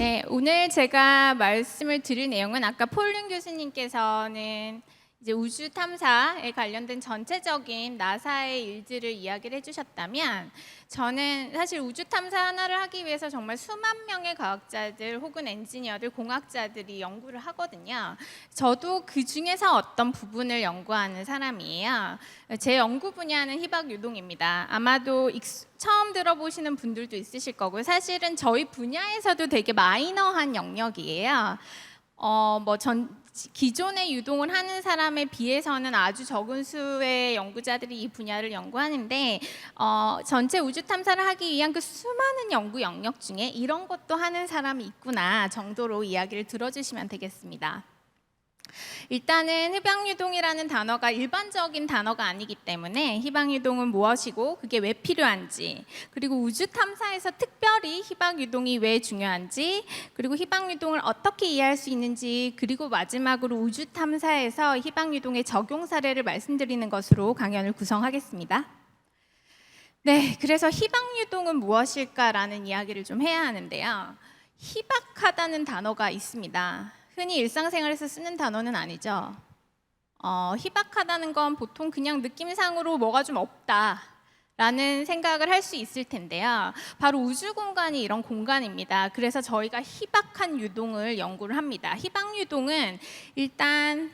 네, 오늘 제가 말씀을 드릴 내용은 아까 폴륜 교수님께서는 이제 우주 탐사에 관련된 전체적인 나사의 일들을 이야기를 해주셨다면, 저는 사실 우주 탐사 하나를 하기 위해서 정말 수만 명의 과학자들 혹은 엔지니어들, 공학자들이 연구를 하거든요. 저도 그 중에서 어떤 부분을 연구하는 사람이에요. 제 연구 분야는 희박 유동입니다. 아마도 처음 들어보시는 분들도 있으실 거고요. 사실은 저희 분야에서도 되게 마이너한 영역이에요. 기존의 유동을 하는 사람에 비해서는 아주 적은 수의 연구자들이 이 분야를 연구하는데, 전체 우주 탐사를 하기 위한 그 수많은 연구 영역 중에 이런 것도 하는 사람이 있구나 정도로 이야기를 들어주시면 되겠습니다. 일단은 희박유동이라는 단어가 일반적인 단어가 아니기 때문에 희박유동은 무엇이고 그게 왜 필요한지, 그리고 우주 탐사에서 특별히 희박유동이 왜 중요한지, 그리고 희박유동을 어떻게 이해할 수 있는지, 그리고 마지막으로 우주 탐사에서 희박유동의 적용 사례를 말씀드리는 것으로 강연을 구성하겠습니다. 네, 그래서 희박유동은 무엇일까라는 이야기를 좀 해야 하는데요. 희박하다는 단어가 있습니다. 흔히 일상생활에서 쓰는 단어는 아니죠. 희박하다는 건 보통 그냥 느낌상으로 뭐가 좀 없다라는 생각을 할 수 있을 텐데요. 바로 우주 공간이 이런 공간입니다. 그래서 저희가 희박한 유동을 연구를 합니다. 희박 유동은 일단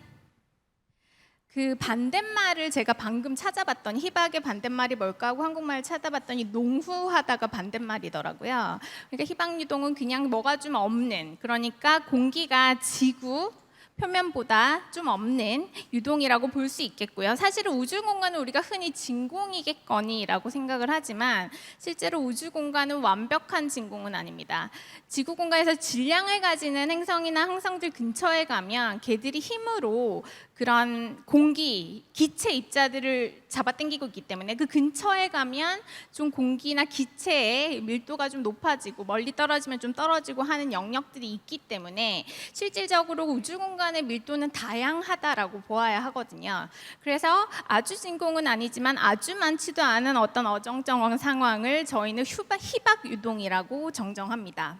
그 반대말을 제가 방금 찾아봤더니, 희박의 반대말이 뭘까 하고 한국말을 찾아봤더니 농후하다가 반대말이더라고요. 그러니까 희박 유동은 그냥 뭐가 좀 없는, 그러니까 공기가 지구 표면보다 좀 없는 유동이라고 볼 수 있겠고요. 사실은 우주 공간은 우리가 흔히 진공이겠거니라고 생각을 하지만 실제로 우주 공간은 완벽한 진공은 아닙니다. 지구 공간에서 질량을 가지는 행성이나 항성들 근처에 가면 걔들이 힘으로 그런 공기, 기체 입자들을 잡아당기고 있기 때문에 그 근처에 가면 좀 공기나 기체의 밀도가 좀 높아지고 멀리 떨어지면 좀 떨어지고 하는 영역들이 있기 때문에 실질적으로 우주 공간의 밀도는 다양하다라고 보아야 하거든요. 그래서 아주 진공은 아니지만 아주 많지도 않은 어떤 어정쩡한 상황을 저희는 희박 유동이라고 정정합니다.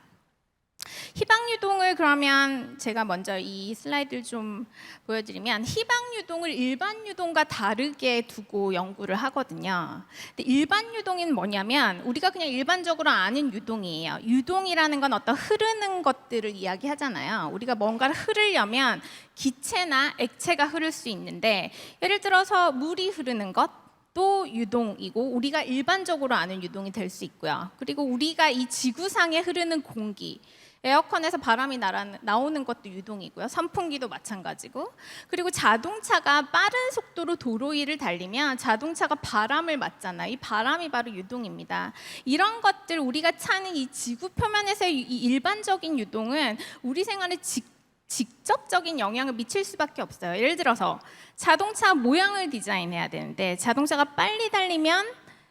희박 유동을 그러면 제가 먼저 이 슬라이드를 좀 보여드리면, 희박 유동을 일반 유동과 다르게 두고 연구를 하거든요. 근데 일반 유동은 뭐냐면 우리가 그냥 일반적으로 아는 유동이에요. 유동이라는 건 어떤 흐르는 것들을 이야기하잖아요. 우리가 뭔가를 흐르려면 기체나 액체가 흐를 수 있는데, 예를 들어서 물이 흐르는 것, 또 유동이고 우리가 일반적으로 아는 유동이 될 수 있고요. 그리고 우리가 이 지구상에 흐르는 공기, 에어컨에서 바람이 나오는 것도 유동이고요. 선풍기도 마찬가지고, 그리고 자동차가 빠른 속도로 도로 위를 달리면 자동차가 바람을 맞잖아요. 이 바람이 바로 유동입니다. 이런 것들, 우리가 차는 이 지구 표면에서의 이 일반적인 유동은 우리 생활에 직접적인 영향을 미칠 수밖에 없어요. 예를 들어서 자동차 모양을 디자인해야 되는데 자동차가 빨리 달리면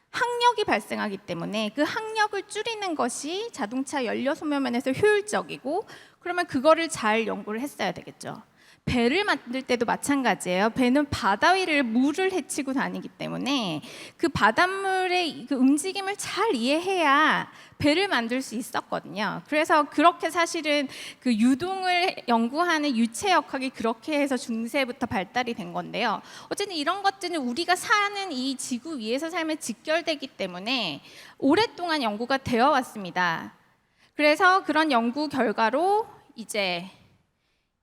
항력이 발생하기 때문에 그 항력을 줄이는 것이 자동차 연료 소모면에서 효율적이고, 그러면 그거를 잘 연구를 했어야 되겠죠. 배를 만들 때도 마찬가지예요. 배는 바다 위를 물을 헤치고 다니기 때문에 그 바닷물의 그 움직임을 잘 이해해야 배를 만들 수 있었거든요. 그래서 그렇게 사실은 그 유동을 연구하는 유체역학이 그렇게 해서 중세부터 발달이 된 건데요. 어쨌든 이런 것들은 우리가 사는 이 지구 위에서 삶에 직결되기 때문에 오랫동안 연구가 되어 왔습니다. 그래서 그런 연구 결과로 이제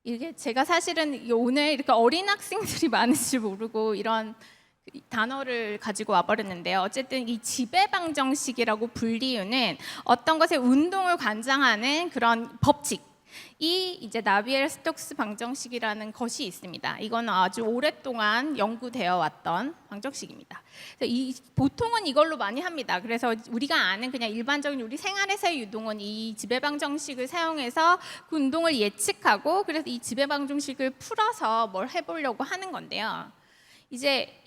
이게 제가 사실은 오늘 이렇게 어린 학생들이 많은 줄 모르고 이런 단어를 가지고 와버렸는데요. 어쨌든 이 지배방정식이라고 불리우는 어떤 것의 운동을 관장하는 그런 법칙, 이 이제 나비엘-스톡스 방정식이라는 것이 있습니다. 이건 아주 오랫동안 연구되어 왔던 방정식입니다. 보통은 이걸로 많이 합니다. 그래서 우리가 아는 그냥 일반적인 우리 생활에서의 유동은 이 지배 방정식을 사용해서 그 운동을 예측하고, 그래서 이 지배 방정식을 풀어서 뭘 해보려고 하는 건데요. 이제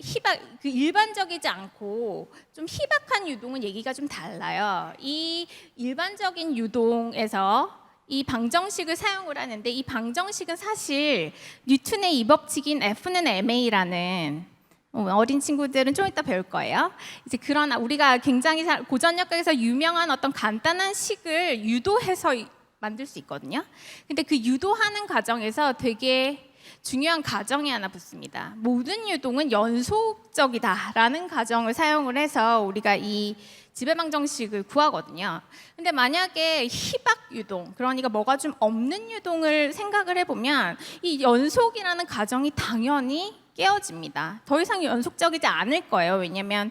그 일반적이지 않고 좀 희박한 유동은 얘기가 좀 달라요. 이 일반적인 유동에서 이 방정식을 사용을 하는데, 이 방정식은 사실 뉴턴의 이법칙인 F는 ma라는, 어린 친구들은 좀 이따 배울 거예요. 이제 그러나 우리가 굉장히 고전역학에서 유명한 어떤 간단한 식을 유도해서 만들 수 있거든요. 근데 그 유도하는 과정에서 되게 중요한 가정이 하나 붙습니다. 모든 유동은 연속적이다라는 가정을 사용을 해서 우리가 이 지배방정식을 구하거든요. 근데 만약에 희박 유동, 그러니까 뭐가 좀 없는 유동을 생각을 해보면 이 연속이라는 가정이 당연히 깨어집니다. 더 이상 연속적이지 않을 거예요. 왜냐하면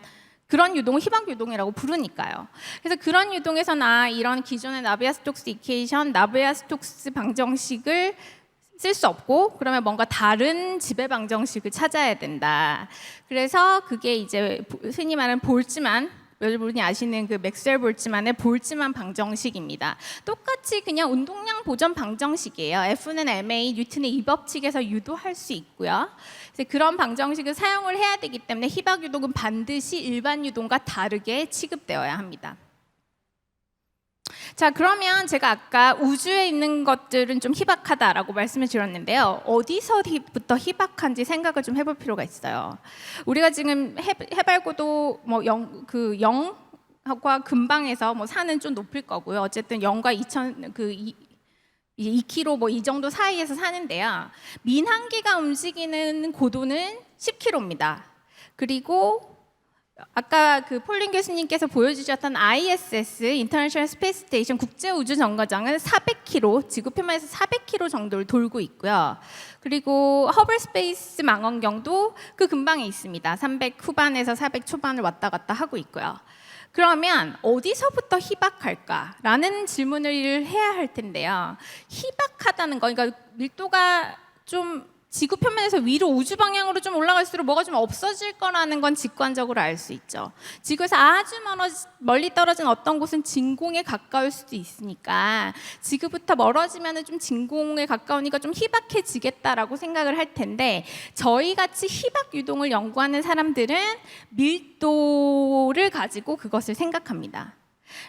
그런 유동을 희박 유동이라고 부르니까요. 그래서 그런 유동에서 이런 기존의 나비아-스톡스 이퀘이션, 나비아-스톡스 방정식을 쓸 수 없고 그러면 뭔가 다른 지배 방정식을 찾아야 된다. 그래서 그게 이제 흔히 말하는 볼츠만, 여러분이 아시는 그 맥스웰 볼츠만의 볼츠만 방정식입니다. 똑같이 그냥 운동량 보전 방정식이에요. F는 ma 뉴턴의 이 법칙에서 유도할 수 있고요. 그래서 그런 방정식을 사용을 해야 되기 때문에 희박 유동은 반드시 일반 유동과 다르게 취급되어야 합니다. 자, 그러면 제가 아까 우주에 있는 것들은 좀 희박하다라고 말씀을 드렸는데요. 어디서부터 희박한지 생각을 좀 해볼 필요가 있어요. 우리가 지금 해발고도 뭐 0과 근방에서 뭐 산은 좀 높을 거고요. 어쨌든 0과 2km 뭐 이 정도 사이에서 사는데요. 민항기가 움직이는 고도는 10km입니다. 그리고 아까 그 폴린 교수님께서 보여주셨던 ISS (International Space Station) 국제우주정거장은 400km, 지구 표면에서 400km 정도를 돌고 있고요. 그리고 허블 스페이스 망원경도 그 근방에 있습니다. 300 후반에서 400 초반을 왔다 갔다 하고 있고요. 그러면 어디서부터 희박할까라는 질문을 해야 할 텐데요. 희박하다는 거, 그러니까 밀도가 좀 지구 표면에서 위로 우주 방향으로 좀 올라갈수록 뭐가 좀 없어질 거라는 건 직관적으로 알 수 있죠. 지구에서 아주 멀리 떨어진 어떤 곳은 진공에 가까울 수도 있으니까 지구부터 멀어지면 좀 진공에 가까우니까 좀 희박해지겠다라고 생각을 할 텐데, 저희 같이 희박 유동을 연구하는 사람들은 밀도를 가지고 그것을 생각합니다.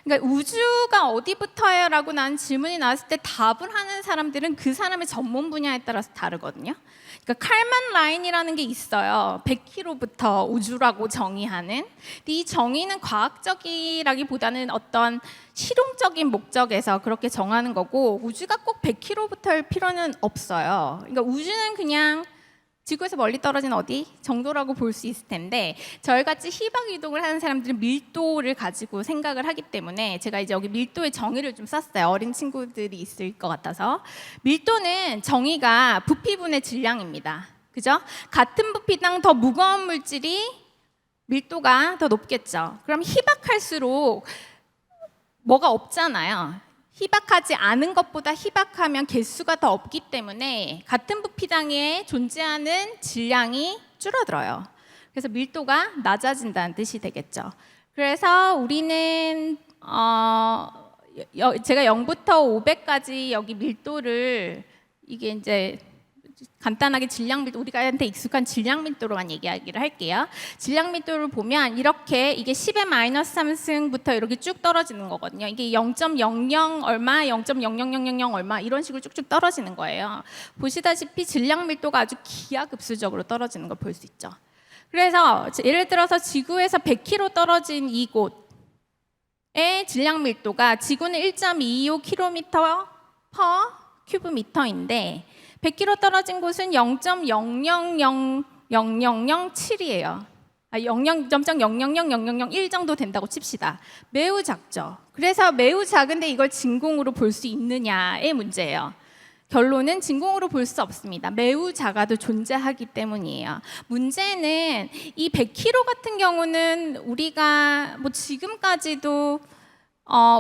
그러니까 우주가 어디부터예요? 라고 난 질문이 나왔을 때 답을 하는 사람들은 그 사람의 전문 분야에 따라서 다르거든요. 그러니까 칼만 라인이라는 게 있어요. 100km부터 우주라고 정의하는. 근데 이 정의는 과학적이라기보다는 어떤 실용적인 목적에서 그렇게 정하는 거고, 우주가 꼭 100km부터일 필요는 없어요. 그러니까 우주는 그냥 지구에서 멀리 떨어진 어디 정도라고 볼 수 있을 텐데, 저희같이 희박 이동을 하는 사람들은 밀도를 가지고 생각을 하기 때문에 제가 이제 여기 밀도의 정의를 좀 썼어요. 어린 친구들이 있을 것 같아서. 밀도는 정의가 부피분의 질량입니다. 그죠? 같은 부피당 더 무거운 물질이 밀도가 더 높겠죠. 그럼 희박할수록 뭐가 없잖아요. 희박하지 않은 것보다 희박하면 개수가 더 없기 때문에 같은 부피당에 존재하는 질량이 줄어들어요. 그래서 밀도가 낮아진다는 뜻이 되겠죠. 그래서 우리는 제가 0부터 500까지 여기 밀도를, 이게 이제 간단하게 질량 밀도, 우리가한테 익숙한 질량 밀도로만 얘기하기를 할게요. 질량 밀도를 보면 이렇게 이게 10의 마이너스 3승부터 이렇게 쭉 떨어지는 거거든요. 이게 0.00 얼마, 0.00000 얼마 이런 식으로 쭉쭉 떨어지는 거예요. 보시다시피 질량 밀도가 아주 기하급수적으로 떨어지는 걸 볼 수 있죠. 그래서 예를 들어서 지구에서 100km 떨어진 이곳의 질량 밀도가, 지구는 1.25km per 큐브미터인데 100km 떨어진 곳은 0.000007이에요. 0.000001 정도 된다고 칩시다. 매우 작죠. 그래서 매우 작은데 이걸 진공으로 볼 수 있느냐의 문제예요. 결론은 진공으로 볼 수 없습니다. 매우 작아도 존재하기 때문이에요. 문제는 이 100km 같은 경우는 우리가 뭐 지금까지도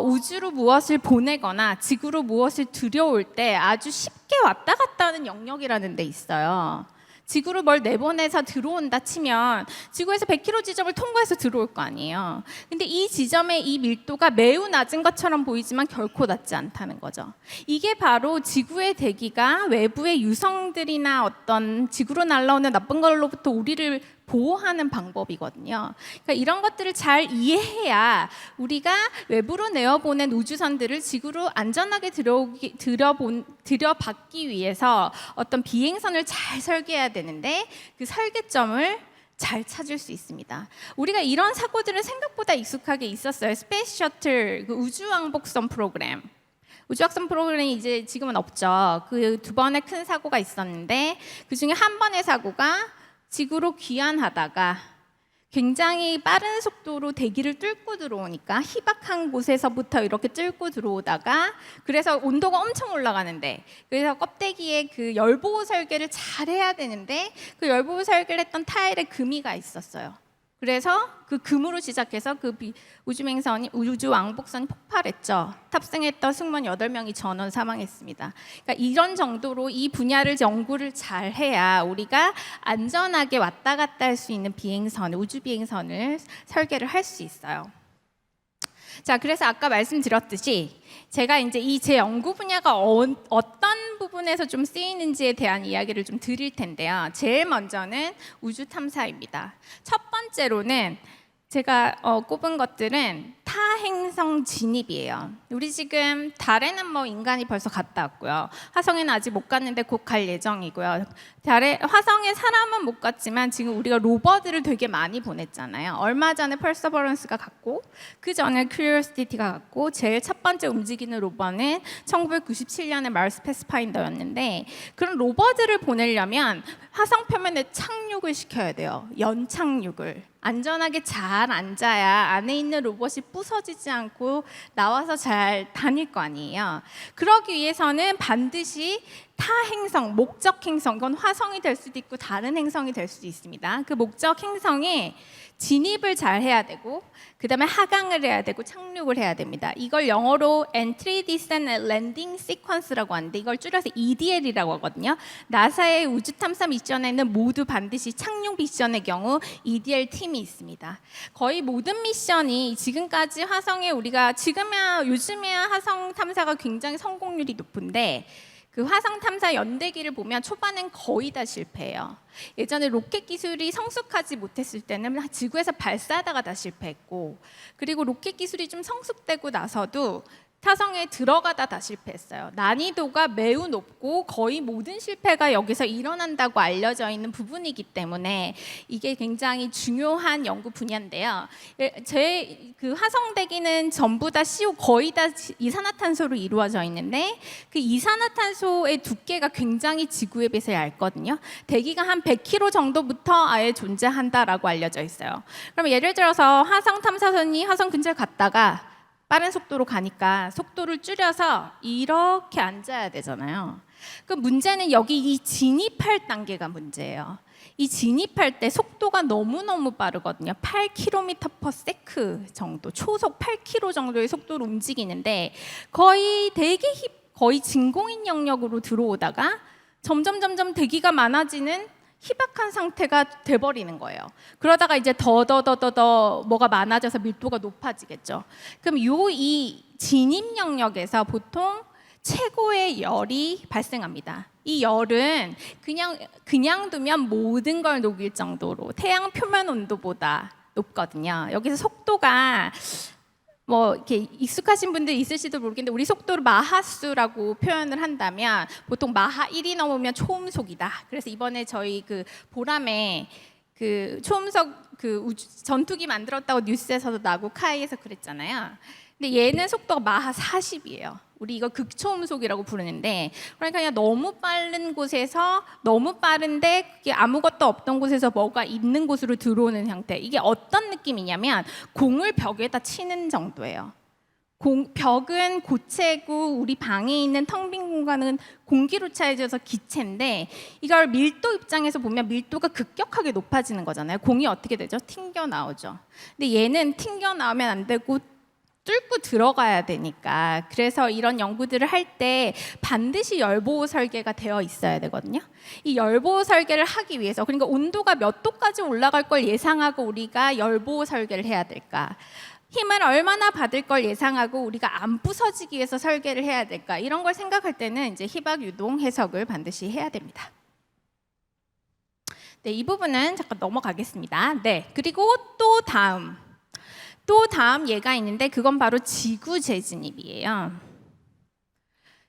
우주로 무엇을 보내거나 지구로 무엇을 들여올 때 아주 쉽게 왔다 갔다 하는 영역이라는 데 있어요. 지구로 뭘 내보내서 들어온다 치면 지구에서 100km 지점을 통과해서 들어올 거 아니에요. 근데 이 지점의 이 밀도가 매우 낮은 것처럼 보이지만 결코 낮지 않다는 거죠. 이게 바로 지구의 대기가 외부의 유성들이나 어떤 지구로 날아오는 나쁜 걸로부터 우리를 보호하는 방법이거든요. 그러니까 이런 것들을 잘 이해해야 우리가 외부로 내어보낸 우주선들을 지구로 안전하게 들여받기 위해서 어떤 비행선을 잘 설계해야 되는데, 그 설계점을 잘 찾을 수 있습니다. 우리가 이런 사고들은 생각보다 익숙하게 있었어요. 스페이스 셔틀, 그 우주왕복선 프로그램. 우주학습 프로그램이 이제 지금은 없죠. 그 두 번의 큰 사고가 있었는데 그 중에 한 번의 사고가 지구로 귀환하다가 굉장히 빠른 속도로 대기를 뚫고 들어오니까 희박한 곳에서부터 이렇게 뚫고 들어오다가 그래서 온도가 엄청 올라가는데 그래서 껍데기에 그 열보호 설계를 잘 해야 되는데 그 열보호 설계를 했던 타일에 금이가 있었어요. 그래서 그 금으로 시작해서 그 우주맹선이 우주 왕복선이 폭발했죠. 탑승했던 승무원 8명이 전원 사망했습니다. 그러니까 이런 정도로 이 분야를 연구를 잘 해야 우리가 안전하게 왔다 갔다 할 수 있는 비행선, 우주 비행선을 설계를 할 수 있어요. 자, 그래서 아까 말씀드렸듯이 제가 이제 이 제 연구 분야가 어떤 부분에서 좀 쓰이는지에 대한 이야기를 좀 드릴 텐데요. 제일 먼저는 우주 탐사입니다. 첫 번째로는 제가 꼽은 것들은 타행성 진입이에요. 우리 지금 달에는 뭐 인간이 벌써 갔다 왔고요. 화성에는 아직 못 갔는데 곧 갈 예정이고요. 화성에 사람은 못 갔지만 지금 우리가 로버들을 되게 많이 보냈잖아요. 얼마 전에 퍼서버런스가 갔고 그 전에 큐리오시티가 갔고 제일 첫 번째 움직이는 로버는 1997년에 마르스 패스파인더였는데 그런 로버들을 보내려면 화성 표면에 착륙을 시켜야 돼요. 연착륙을. 안전하게 잘 앉아야 안에 있는 로봇이 부서지지 않고 나와서 잘 다닐 거 아니에요. 그러기 위해서는 반드시 타행성, 목적 행성, 그건 화성이 될 수도 있고 다른 행성이 될 수도 있습니다. 그 목적 행성에 진입을 잘 해야 되고 그 다음에 하강을 해야 되고 착륙을 해야 됩니다. 이걸 영어로 Entry, Descent, and Landing Sequence라고 하는데 이걸 줄여서 EDL이라고 하거든요. 나사의 우주 탐사 미션에는 모두 반드시 착륙 미션의 경우 EDL 팀이 있습니다. 거의 모든 미션이 지금까지 화성에 우리가 요즘에야 화성 탐사가 굉장히 성공률이 높은데 그 화성 탐사 연대기를 보면 초반엔 거의 다 실패해요. 예전에 로켓 기술이 성숙하지 못했을 때는 지구에서 발사하다가 다 실패했고 그리고 로켓 기술이 좀 성숙되고 나서도 화성에 들어가다 다 실패했어요. 난이도가 매우 높고 거의 모든 실패가 여기서 일어난다고 알려져 있는 부분이기 때문에 이게 굉장히 중요한 연구 분야인데요. 제 그 화성 대기는 전부 다 거의 다 이산화탄소로 이루어져 있는데 그 이산화탄소의 두께가 굉장히 지구에 비해서 얇거든요. 대기가 한 100km 정도부터 아예 존재한다라고 알려져 있어요. 그럼 예를 들어서 화성 탐사선이 화성 근처에 갔다가 빠른 속도로 가니까 속도를 줄여서 이렇게 앉아야 되잖아요. 그 문제는 여기 이 진입할 단계가 문제예요. 이 진입할 때 속도가 너무너무 빠르거든요. 8km/s 정도, 초속 8km 정도의 속도로 움직이는데 거의 거의 진공인 영역으로 들어오다가 점점 대기가 많아지는 희박한 상태가 돼버리는 거예요. 그러다가 이제 더 뭐가 많아져서 밀도가 높아지겠죠. 그럼 이 진입 영역에서 보통 최고의 열이 발생합니다. 이 열은 그냥 두면 모든 걸 녹일 정도로 태양 표면 온도보다 높거든요. 여기서 속도가 뭐 이렇게 익숙하신 분들 있으실지도 모르겠는데 우리 속도를 마하수라고 표현을 한다면 보통 마하 1이 넘으면 초음속이다. 그래서 이번에 저희 그 보람에 그 초음속 그 전투기 만들었다고 뉴스에서도 나고 카이에서 그랬잖아요. 근데 얘는 속도가 마하 40이에요. 우리 이거 극초음속이라고 부르는데 그러니까 그냥 너무 빠른 곳에서 너무 빠른데 그게 아무것도 없던 곳에서 뭐가 있는 곳으로 들어오는 형태. 이게 어떤 느낌이냐면 공을 벽에다 치는 정도예요. 벽은 고체고 우리 방에 있는 텅 빈 공간은 공기로 차해져서 기체인데 이걸 밀도 입장에서 보면 밀도가 급격하게 높아지는 거잖아요. 공이 어떻게 되죠? 튕겨 나오죠. 근데 얘는 튕겨 나오면 안 되고 뚫고 들어가야 되니까 그래서 이런 연구들을 할 때 반드시 열보호 설계가 되어 있어야 되거든요. 이 열보호 설계를 하기 위해서 그러니까 온도가 몇 도까지 올라갈 걸 예상하고 우리가 열보호 설계를 해야 될까? 힘을 얼마나 받을 걸 예상하고 우리가 안 부서지기 위해서 설계를 해야 될까? 이런 걸 생각할 때는 이제 희박 유동 해석을 반드시 해야 됩니다. 네, 이 부분은 잠깐 넘어가겠습니다. 네, 그리고 또 다음 예가 있는데 그건 바로 지구 재진입이에요.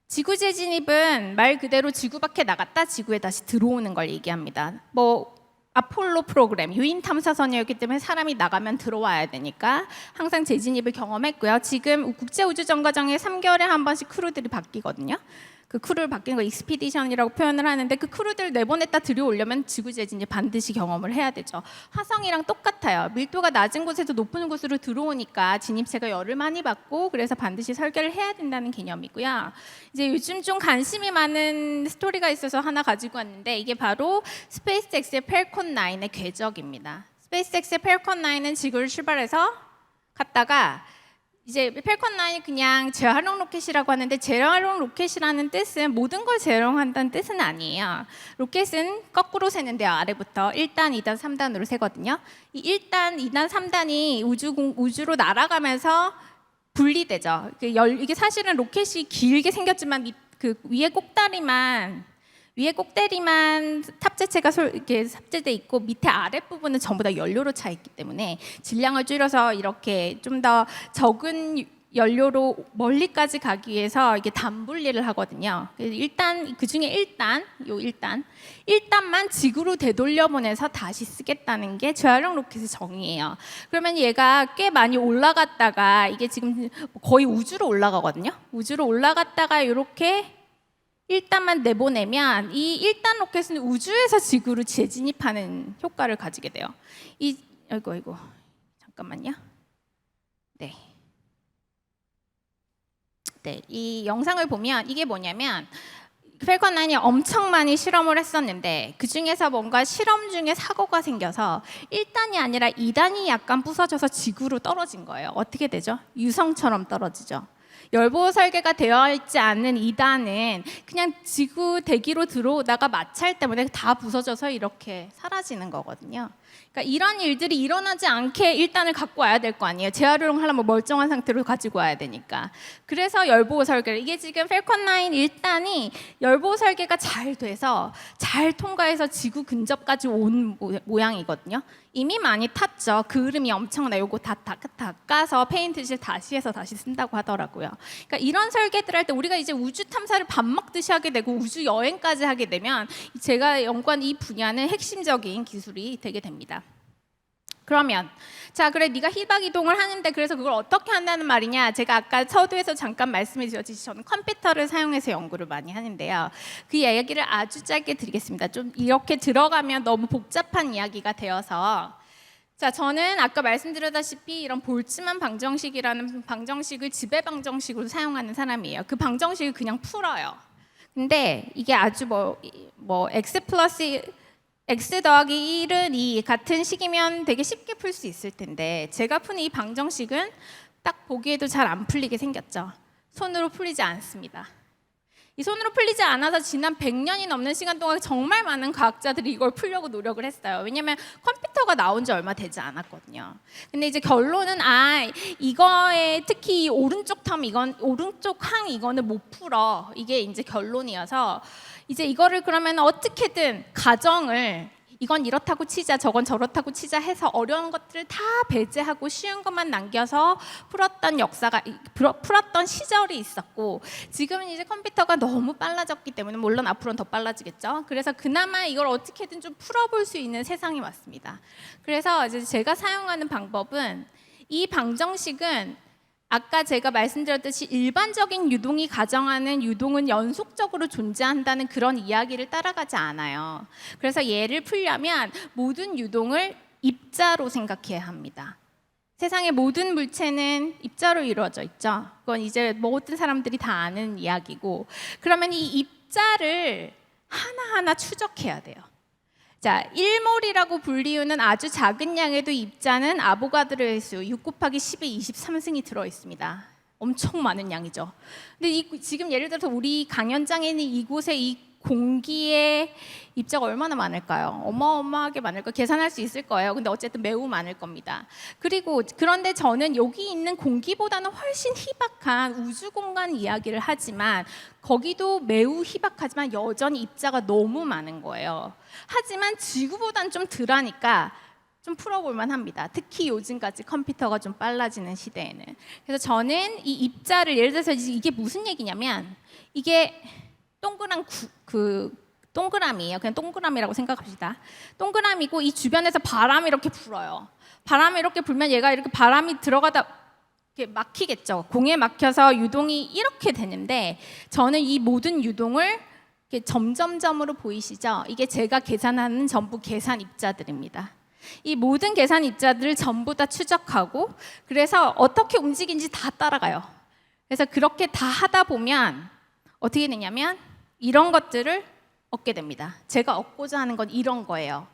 지구 재진입은 말 그대로 지구 밖에 나갔다 지구에 다시 들어오는 걸 얘기합니다. 뭐 아폴로 프로그램 유인 탐사선이었기 때문에 사람이 나가면 들어와야 되니까 항상 재진입을 경험했고요. 지금 국제 우주 정거장에 3개월에 한 번씩 크루들이 바뀌거든요. 그 크루를 바뀌는 거 익스피디션이라고 표현을 하는데 그 크루들 내보냈다 들여오려면 지구 재진입 반드시 경험을 해야 되죠. 화성이랑 똑같아요. 밀도가 낮은 곳에서 높은 곳으로 들어오니까 진입체가 열을 많이 받고 그래서 반드시 설계를 해야 된다는 개념이고요. 이제 요즘 좀 관심이 많은 스토리가 있어서 하나 가지고 왔는데 이게 바로 스페이스X의 펠콘 9의 궤적입니다. 스페이스X의 펠콘 9은 지구를 출발해서 갔다가 이제 펠컨 9이 그냥 재활용 로켓이라고 하는데 재활용 로켓이라는 뜻은 모든 걸 재활용한다는 뜻은 아니에요. 로켓은 거꾸로 세는데요. 아래부터 1단, 2단, 3단으로 세거든요. 이 1단, 2단, 3단이 우주로 날아가면서 분리되죠. 이게 사실은 로켓이 길게 생겼지만 그 위에 꼭다리만 탑재체가 이렇게 탑재돼 있고 밑에 아랫부분은 전부 다 연료로 차 있기 때문에 질량을 줄여서 이렇게 좀 더 적은 연료로 멀리까지 가기 위해서 이게 단분리를 하거든요. 일단 그 중에 1단만 지구로 되돌려 보내서 다시 쓰겠다는 게 재활용 로켓의 정의예요. 그러면 얘가 꽤 많이 올라갔다가 이게 지금 거의 우주로 올라가거든요. 우주로 올라갔다가 이렇게 1단만 내보내면 이 1단 로켓은 우주에서 지구로 재진입하는 효과를 가지게 돼요. 아이고 잠깐만요. 네, 이 영상을 보면 이게 뭐냐면 펠컨 9이 엄청 많이 실험을 했었는데 그 중에서 뭔가 실험 중에 사고가 생겨서 1단이 아니라 2단이 약간 부서져서 지구로 떨어진 거예요. 어떻게 되죠? 유성처럼 떨어지죠. 열보호 설계가 되어 있지 않은 2단은 그냥 지구 대기로 들어오다가 마찰 때문에 다 부서져서 이렇게 사라지는 거거든요. 그러니까 이런 일들이 일어나지 않게 1단을 갖고 와야 될 거 아니에요. 재활용하려면 멀쩡한 상태로 가지고 와야 되니까. 그래서 열보호 설계를 이게 지금 펠컨 9 1단이 열보호 설계가 잘 돼서 잘 통과해서 지구 근접까지 온 모양이거든요. 이미 많이 탔죠. 그을음이 엄청나요. 요거 다 닦아서 페인트질 다시 해서 다시 쓴다고 하더라고요. 그러니까 이런 설계들 할 때 우리가 이제 우주 탐사를 밥 먹듯이 하게 되고 우주 여행까지 하게 되면 제가 연구한 이 분야는 핵심적인 기술이 되게 됩니다. 그러면 자 그래 네가 희박 이동을 하는데 그래서 그걸 어떻게 한다는 말이냐. 제가 아까 서두에서 잠깐 말씀해 주셨듯이 저는 컴퓨터를 사용해서 연구를 많이 하는데요. 그 이야기를 아주 짧게 드리겠습니다. 좀 이렇게 들어가면 너무 복잡한 이야기가 되어서 자 저는 아까 말씀드렸다시피 이런 볼츠만 방정식이라는 방정식을 지배 방정식으로 사용하는 사람이에요. 그 방정식을 그냥 풀어요. 근데 이게 아주 뭐 x 플러스 x 더하기 1은 2 같은 식이면 되게 쉽게 풀 수 있을 텐데 제가 푸는 이 방정식은 딱 보기에도 잘 안 풀리게 생겼죠. 손으로 풀리지 않습니다. 이 손으로 풀리지 않아서 지난 100년이 넘는 시간 동안 정말 많은 과학자들이 이걸 풀려고 노력을 했어요. 왜냐하면 컴퓨터가 나온 지 얼마 되지 않았거든요. 근데 이제 결론은 이거에 특히 이 오른쪽 항 이거는 못 풀어. 이게 이제 결론이어서 이제 이거를 그러면 어떻게든 가정을 이건 이렇다고 치자 저건 저렇다고 치자 해서 어려운 것들을 다 배제하고 쉬운 것만 남겨서 풀었던 시절이 있었고 지금은 이제 컴퓨터가 너무 빨라졌기 때문에 물론 앞으로는 더 빨라지겠죠. 그래서 그나마 이걸 어떻게든 좀 풀어볼 수 있는 세상이 왔습니다. 그래서 이제 제가 사용하는 방법은 이 방정식은 아까 제가 말씀드렸듯이 일반적인 유동이 가정하는 유동은 연속적으로 존재한다는 그런 이야기를 따라가지 않아요. 그래서 얘를 풀려면 모든 유동을 입자로 생각해야 합니다. 세상의 모든 물체는 입자로 이루어져 있죠. 그건 이제 모든 사람들이 다 아는 이야기고 그러면 이 입자를 하나하나 추적해야 돼요. 자, 1몰이라고 불리우는 아주 작은 양에도 입자는 아보가드로 수 6 곱하기 10의 23승이 들어있습니다. 엄청 많은 양이죠. 근데 지금 예를 들어서 우리 강연장에 있는 이곳에 이 공기의 입자가 얼마나 많을까요? 어마어마하게 많을 거예요. 계산할 수 있을 거예요. 근데 어쨌든 매우 많을 겁니다. 그런데 저는 여기 있는 공기보다는 훨씬 희박한 우주 공간 이야기를 하지만 거기도 매우 희박하지만 여전히 입자가 너무 많은 거예요. 하지만 지구보다는 좀 덜하니까 좀 풀어볼만 합니다. 특히 요즘까지 컴퓨터가 좀 빨라지는 시대에는. 그래서 저는 이 입자를 예를 들어서 이게 무슨 얘기냐면 이게 동그란 동그라미예요. 그냥 동그라미라고 생각합시다. 동그라미고 이 주변에서 바람이 이렇게 불어요. 바람이 이렇게 불면 얘가 이렇게 바람이 들어가다 이렇게 막히겠죠. 공에 막혀서 유동이 이렇게 되는데 저는 이 모든 유동을 이렇게 점점점으로 보이시죠? 이게 제가 계산하는 전부 계산 입자들입니다. 이 모든 계산 입자들을 전부 다 추적하고 그래서 어떻게 움직이는지 다 따라가요. 그래서 그렇게 다 하다 보면 어떻게 되냐면 이런 것들을 얻게 됩니다. 제가 얻고자 하는 건 이런 거예요.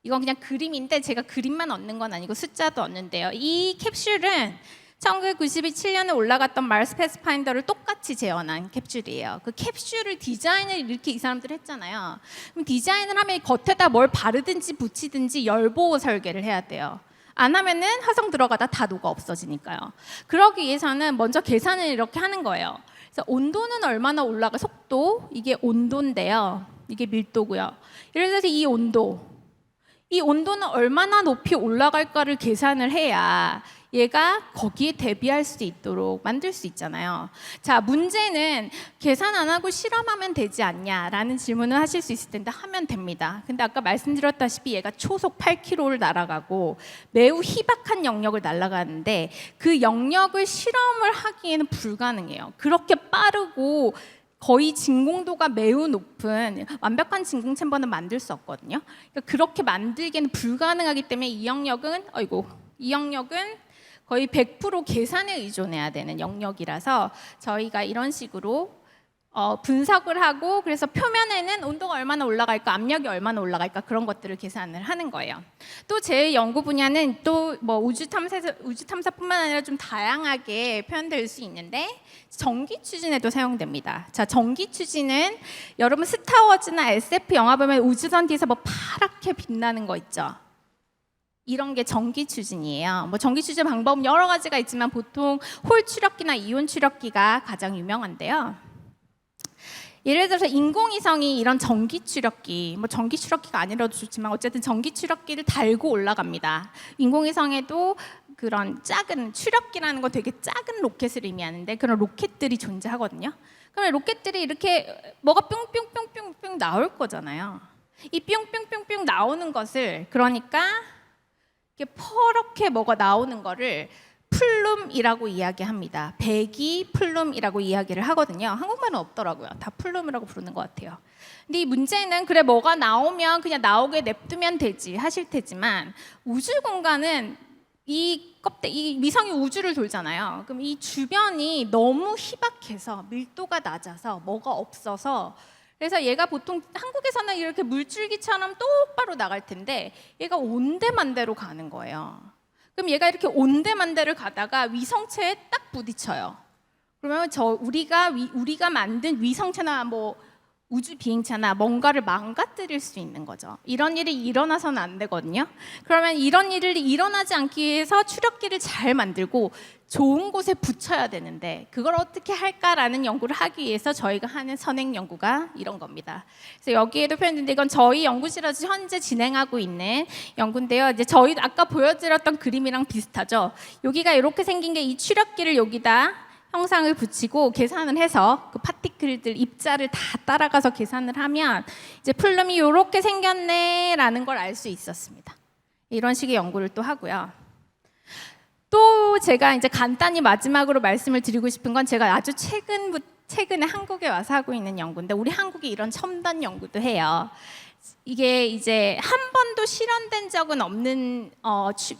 이건 그냥 그림인데 제가 그림만 얻는 건 아니고 숫자도 얻는데요. 이 캡슐은 1997년에 올라갔던 마스 패스파인더를 똑같이 재현한 캡슐이에요. 그 캡슐을 디자인을 이렇게 이 사람들 했잖아요. 그럼 디자인을 하면 겉에다 뭘 바르든지 붙이든지 열보호 설계를 해야 돼요. 안 하면은 화성 들어가다 다 녹아 없어지니까요. 그러기 위해서는 먼저 계산을 이렇게 하는 거예요. 그래서 온도는 얼마나 올라가 속도 이게 온도인데요. 이게 밀도고요. 예를 들어서 이 온도는 얼마나 높이 올라갈까를 계산을 해야 얘가 거기에 대비할 수 있도록 만들 수 있잖아요. 자, 문제는 계산 안 하고 실험하면 되지 않냐라는 질문을 하실 수 있을 텐데 하면 됩니다. 근데 아까 말씀드렸다시피 얘가 초속 8km를 날아가고 매우 희박한 영역을 날아가는데 그 영역을 실험을 하기에는 불가능해요. 그렇게 빠르고 거의 진공도가 매우 높은 완벽한 진공 챔버는 만들 수 없거든요. 그러니까 그렇게 만들기는 불가능하기 때문에 이 영역은 거의 100% 계산에 의존해야 되는 영역이라서 저희가 이런 식으로 분석을 하고 그래서 표면에는 온도가 얼마나 올라갈까, 압력이 얼마나 올라갈까 그런 것들을 계산을 하는 거예요. 또 제 연구 분야는 또 뭐 우주 탐사뿐만 아니라 좀 다양하게 표현될 수 있는데 전기 추진에도 사용됩니다. 자, 전기 추진은 여러분 스타워즈나 SF 영화 보면 우주선뒤에서 뭐 파랗게 빛나는 거 있죠. 이런 게 전기 추진이에요. 뭐 전기 추진 방법은 여러 가지가 있지만 보통 홀 추력기나 이온 추력기가 가장 유명한데요. 예를 들어서 인공위성이 이런 전기 추력기, 뭐 전기 추력기가 아니라도 좋지만 어쨌든 전기 추력기를 달고 올라갑니다. 인공위성에도 그런 작은 추력기라는 거 되게 작은 로켓을 의미하는데 그런 로켓들이 존재하거든요. 그럼 로켓들이 이렇게 뭐가 뿅뿅뿅뿅뿅 나올 거잖아요. 이 뿅뿅뿅뿅 나오는 것을 그러니까 이렇게 퍼렇게 뭐가 나오는 거를 플룸이라고 이야기합니다. 배기 플룸이라고 이야기를 하거든요. 한국말은 없더라고요. 다 플룸이라고 부르는 것 같아요. 근데 이 문제는 그래 뭐가 나오면 그냥 나오게 냅두면 되지 하실 테지만 우주 공간은 이 위성이 우주를 돌잖아요. 그럼 이 주변이 너무 희박해서 밀도가 낮아서 뭐가 없어서 그래서 얘가 보통 한국에서는 이렇게 물줄기처럼 똑바로 나갈 텐데 얘가 온데만데로 가는 거예요. 그럼 얘가 이렇게 온데만데를 가다가 위성체에 딱 부딪혀요. 그러면 우리가 만든 위성체나 뭐 우주 비행체나 뭔가를 망가뜨릴 수 있는 거죠. 이런 일이 일어나서는 안 되거든요. 그러면 이런 일이 일어나지 않기 위해서 추력기를 잘 만들고 좋은 곳에 붙여야 되는데 그걸 어떻게 할까라는 연구를 하기 위해서 저희가 하는 선행 연구가 이런 겁니다. 그래서 여기에도 표현했는데 이건 저희 연구실에서 현재 진행하고 있는 연구인데요. 이제 저희 아까 보여드렸던 그림이랑 비슷하죠. 여기가 이렇게 생긴 게 이 추력기를 여기다 형상을 붙이고 계산을 해서 그 파티클들 입자를 다 따라가서 계산을 하면 이제 플룸이 이렇게 생겼네라는 걸 알 수 있었습니다. 이런 식의 연구를 또 하고요. 또 제가 이제 간단히 마지막으로 말씀을 드리고 싶은 건 제가 아주 최근에 한국에 와서 하고 있는 연구인데 우리 한국이 이런 첨단 연구도 해요. 이게 이제 한 번도 실현된 적은 없는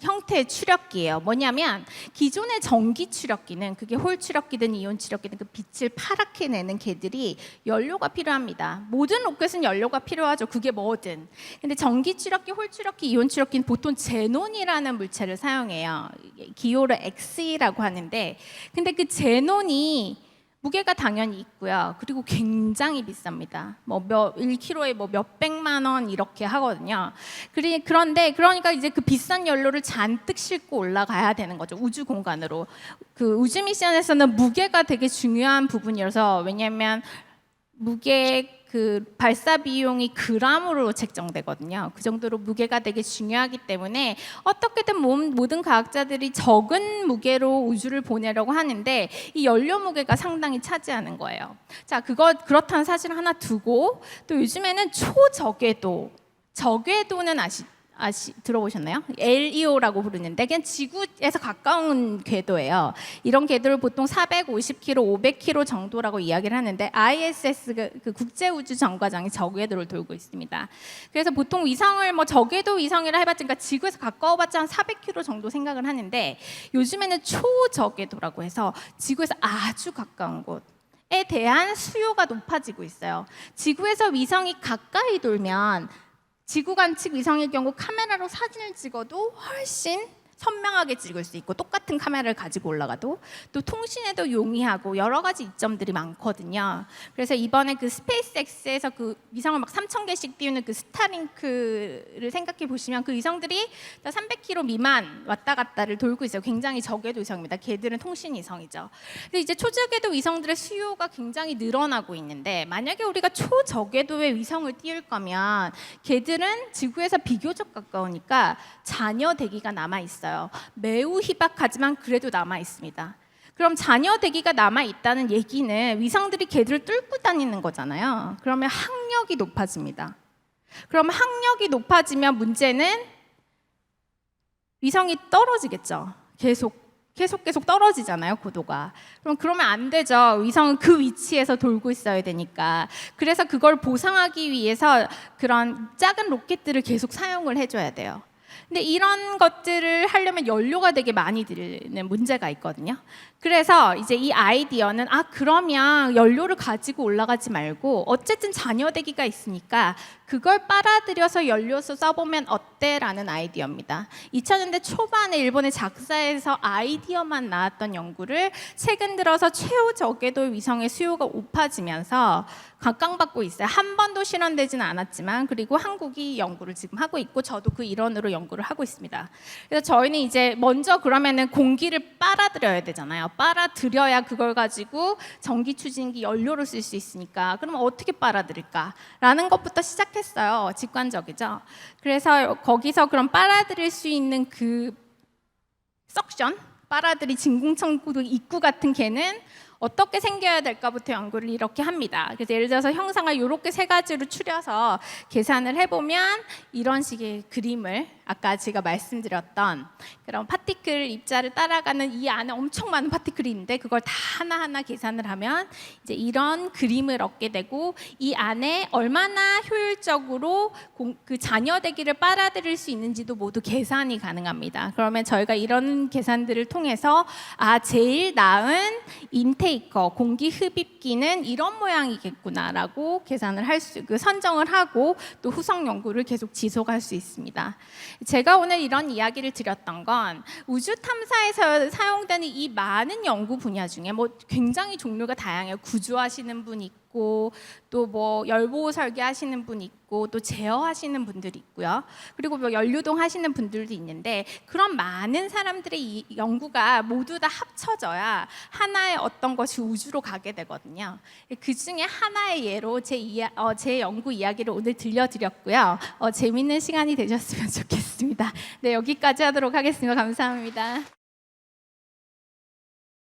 형태의 추력기예요. 뭐냐면 기존의 전기 추력기는 그게 홀 추력기든 이온 추력기든 그 빛을 파랗게 내는 개들이 연료가 필요합니다. 모든 로켓은 연료가 필요하죠. 그게 뭐든. 근데 전기 추력기, 홀 추력기, 이온 추력기는 보통 제논이라는 물체를 사용해요. 기호를 X라고 하는데 근데 그 제논이 무게가 당연히 있고요. 그리고 굉장히 비쌉니다. 뭐 1kg에 뭐 몇백만 원 이렇게 하거든요. 그러니까 이제 그 비싼 연료를 잔뜩 싣고 올라가야 되는 거죠. 우주 공간으로. 그 우주 미션에서는 무게가 되게 중요한 부분이어서 왜냐하면 무게 그 발사 비용이 그람으로 책정되거든요. 그 정도로 무게가 되게 중요하기 때문에 어떻게든 모든 과학자들이 적은 무게로 우주를 보내려고 하는데 이 연료 무게가 상당히 차지하는 거예요. 자, 그렇다는 사실 하나 두고 또 요즘에는 저궤도는 들어보셨나요? LEO라고 부르는데 그냥 지구에서 가까운 궤도예요. 이런 궤도를 보통 450km, 500km 정도라고 이야기를 하는데 ISS 그 국제우주정거장이 저궤도를 돌고 있습니다. 그래서 보통 위성을 저궤도 위성이라 해봤자 그러니까 지구에서 가까워봤자 한 400km 정도 생각을 하는데 요즘에는 초저궤도라고 해서 지구에서 아주 가까운 곳에 대한 수요가 높아지고 있어요. 지구에서 위성이 가까이 돌면 지구 관측 위성의 경우 카메라로 사진을 찍어도 훨씬 선명하게 찍을 수 있고 똑같은 카메라를 가지고 올라가도 또 통신에도 용이하고 여러 가지 이점들이 많거든요. 그래서 이번에 그 스페이스X에서 그 위성을 막 3,000개씩 띄우는 그 스타링크를 생각해 보시면 그 위성들이 300km 미만 왔다 갔다를 돌고 있어요. 굉장히 저궤도 위성입니다. 걔들은 통신 위성이죠. 근데 이제 초저궤도 위성들의 수요가 굉장히 늘어나고 있는데 만약에 우리가 초저궤도의 위성을 띄울 거면 걔들은 지구에서 비교적 가까우니까 잔여 대기가 남아 있어요. 매우 희박하지만 그래도 남아 있습니다. 그럼 잔여 대기가 남아 있다는 얘기는 위성들이 걔들을 뚫고 다니는 거잖아요. 그러면 항력이 높아집니다. 그럼 항력이 높아지면 문제는 위성이 떨어지겠죠. 계속 떨어지잖아요, 고도가. 그러면 안 되죠. 위성은 그 위치에서 돌고 있어야 되니까. 그래서 그걸 보상하기 위해서 그런 작은 로켓들을 계속 사용을 해줘야 돼요. 근데 이런 것들을 하려면 연료가 되게 많이 드는 문제가 있거든요. 그래서 이제 이 아이디어는 그러면 연료를 가지고 올라가지 말고 어쨌든 잔여대기가 있으니까 그걸 빨아들여서 연료로 써보면 어때라는 아이디어입니다. 2000년대 초반에 일본의 작사에서 아이디어만 나왔던 연구를 최근 들어서 최우저궤도 위성의 수요가 높아지면서 각광받고 있어요. 한 번도 실현되지는 않았지만 그리고 한국이 연구를 지금 하고 있고 저도 그 일원으로 연구를 하고 있습니다. 그래서 저희는 이제 먼저 그러면은 공기를 빨아들여야 되잖아요. 빨아들여야 그걸 가지고 전기 추진기 연료로 쓸 수 있으니까 그러면 어떻게 빨아들일까라는 것부터 시작했어요. 직관적이죠. 그래서 거기서 그럼 빨아들일 수 있는 그 석션, 빨아들이 진공청구 입구 같은 개는 어떻게 생겨야 될까부터 연구를 이렇게 합니다. 그래서 예를 들어서 형상을 이렇게 세 가지로 추려서 계산을 해보면 이런 식의 그림을 아까 제가 말씀드렸던 그런 파티클 입자를 따라가는 이 안에 엄청 많은 파티클이 있는데 그걸 다 하나하나 계산을 하면 이제 이런 그림을 얻게 되고 이 안에 얼마나 효율적으로 그 잔여대기를 빨아들일 수 있는지도 모두 계산이 가능합니다. 그러면 저희가 이런 계산들을 통해서 제일 나은 인테이커 공기 흡입기는 이런 모양이겠구나라고 계산을 선정을 하고 또 후속 연구를 계속 지속할 수 있습니다. 제가 오늘 이런 이야기를 드렸던 건 우주 탐사에서 사용되는 이 많은 연구 분야 중에 굉장히 종류가 다양해요. 구조하시는 분 있고 또 열보호 설계하시는 분 있고 또 제어하시는 분들이 있고요. 그리고 연료동 하시는 분들도 있는데 그런 많은 사람들의 이 연구가 모두 다 합쳐져야 하나의 어떤 것이 우주로 가게 되거든요. 그 중에 하나의 예로 제 연구 이야기를 오늘 들려드렸고요. 재밌는 시간이 되셨으면 좋겠습니다. 네, 여기까지 하도록 하겠습니다. 감사합니다.